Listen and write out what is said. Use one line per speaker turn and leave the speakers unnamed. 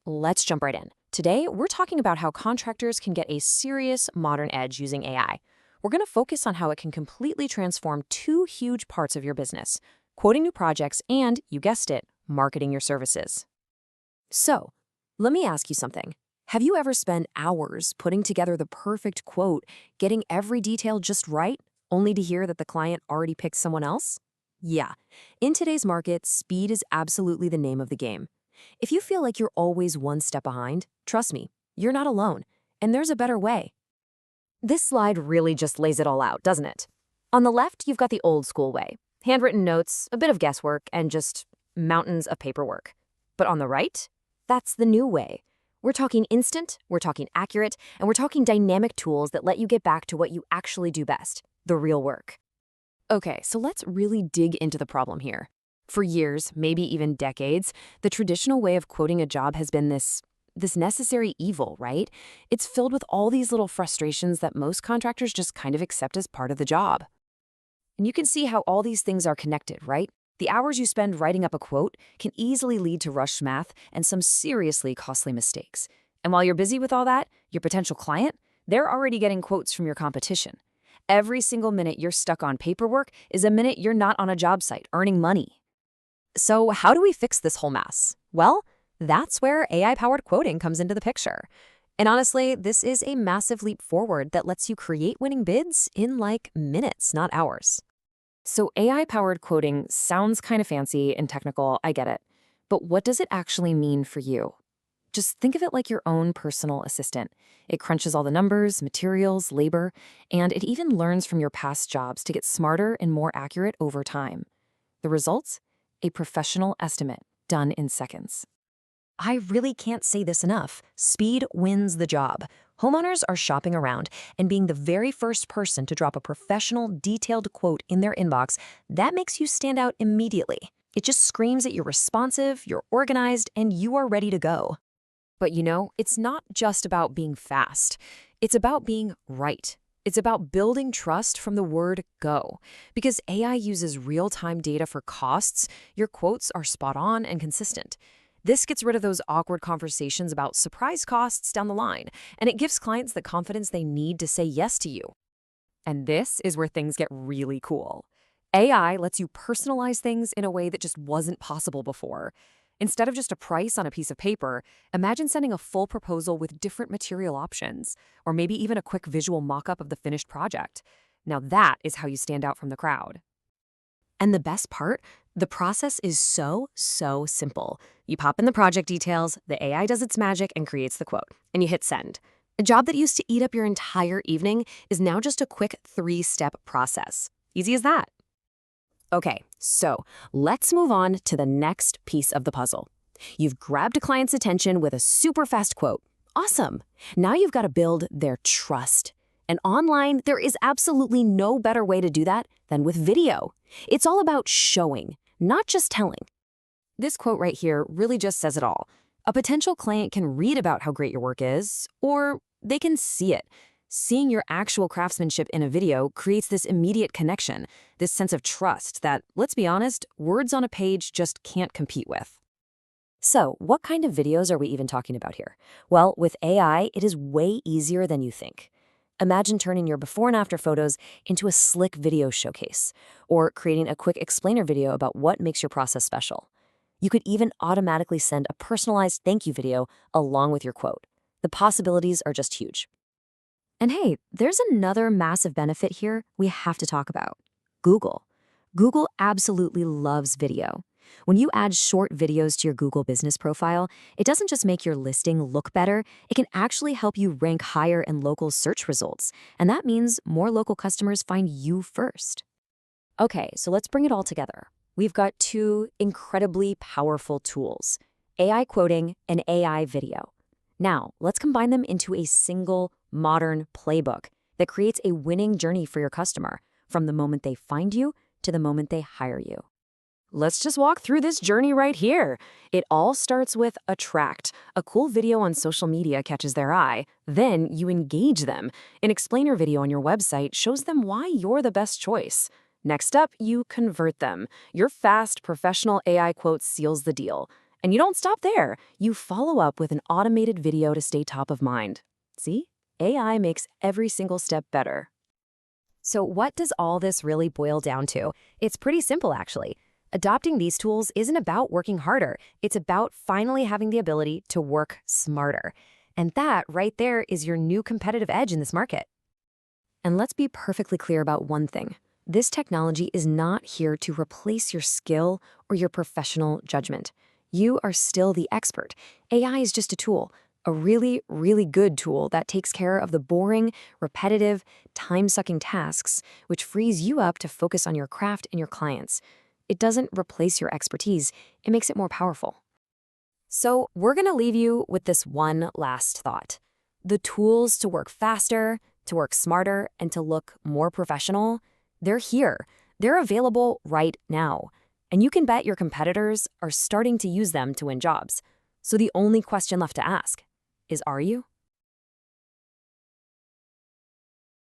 Let's jump right in. Today, we're talking about how contractors can get a serious modern edge using AI. We're going to focus on how it can completely transform two huge parts of your business: quoting new projects and, you guessed it, marketing your services. So, let me ask you something. Have you ever spent hours putting together the perfect quote, getting every detail just right, only to hear that the client already picked someone else? Yeah, in today's market, speed is absolutely the name of the game. If you feel like you're always one step behind, trust me, you're not alone, and there's a better way. This slide really just lays it all out, doesn't it? On the left, you've got the old school way: handwritten notes, a bit of guesswork, and just mountains of paperwork. But on the right, that's the new way. We're talking instant, we're talking accurate, and we're talking dynamic tools that let you get back to what you actually do best: the real work. Okay, so let's really dig into the problem here. For years, maybe even decades, the traditional way of quoting a job has been this necessary evil, right? It's filled with all these little frustrations that most contractors just kind of accept as part of the job. And you can see how all these things are connected, right? The hours you spend writing up a quote can easily lead to rushed math and some seriously costly mistakes. And while you're busy with all that, your potential client, they're already getting quotes from your competition. Every single minute you're stuck on paperwork is a minute you're not on a job site earning money. So how do we fix this whole mess? Well, that's where AI-powered quoting comes into the picture. And honestly, this is a massive leap forward that lets you create winning bids in like minutes, not hours. So AI-powered quoting sounds kind of fancy and technical, I get it. But what does it actually mean for you? Just think of it like your own personal assistant. It crunches all the numbers, materials, labor, and it even learns from your past jobs to get smarter and more accurate over time. The results? A professional estimate done in seconds. I really can't say this enough. Speed wins the job. Homeowners are shopping around, and being the very first person to drop a professional, detailed quote in their inbox, that makes you stand out immediately. It just screams that you're responsive, you're organized, and you are ready to go. But it's not just about being fast. It's about being right. It's about building trust from the word go. Because AI uses real-time data for costs, your quotes are spot on and consistent. This gets rid of those awkward conversations about surprise costs down the line, and it gives clients the confidence they need to say yes to you. And this is where things get really cool. AI lets you personalize things in a way that just wasn't possible before. Instead of just a price on a piece of paper, imagine sending a full proposal with different material options, or maybe even a quick visual mock-up of the finished project. Now that is how you stand out from the crowd. And the best part? The process is so simple. You pop in the project details, the AI does its magic and creates the quote, and you hit send. A job that used to eat up your entire evening is now just a quick 3-step process. Easy as that. Okay, so let's move on to the next piece of the puzzle. You've grabbed a client's attention with a super fast quote. Awesome. Now you've got to build their trust. And online, there is absolutely no better way to do that than with video. It's all about showing, not just telling. This quote right here really just says it all. A potential client can read about how great your work is, or they can see it. Seeing your actual craftsmanship in a video creates this immediate connection, this sense of trust that, let's be honest, words on a page just can't compete with. So, what kind of videos are we even talking about here? Well, with AI, it is way easier than you think. Imagine turning your before and after photos into a slick video showcase, or creating a quick explainer video about what makes your process special. You could even automatically send a personalized thank you video along with your quote. The possibilities are just huge. And hey, there's another massive benefit here we have to talk about: Google. Google absolutely loves video. When you add short videos to your Google business profile, it doesn't just make your listing look better, it can actually help you rank higher in local search results. And that means more local customers find you first. Okay, so let's bring it all together. We've got two incredibly powerful tools: AI quoting and AI video. Now, let's combine them into a single, modern playbook that creates a winning journey for your customer, from the moment they find you to the moment they hire you. Let's just walk through this journey right here. It all starts with attract. A cool video on social media catches their eye. Then you engage them. An explainer video on your website shows them why you're the best choice. Next up, you convert them. Your fast, professional AI quote seals the deal. And you don't stop there. You follow up with an automated video to stay top of mind. See? AI makes every single step better. So what does all this really boil down to? It's pretty simple, actually. Adopting these tools isn't about working harder. It's about finally having the ability to work smarter. And that right there is your new competitive edge in this market. And let's be perfectly clear about one thing. This technology is not here to replace your skill or your professional judgment. You are still the expert. AI is just a tool, a really, really good tool that takes care of the boring, repetitive, time-sucking tasks, which frees you up to focus on your craft and your clients. It doesn't replace your expertise, it makes it more powerful. So we're going to leave you with this one last thought. The tools to work faster, to work smarter, and to look more professional, they're here. They're available right now. And you can bet your competitors are starting to use them to win jobs. So the only question left to ask is, are you?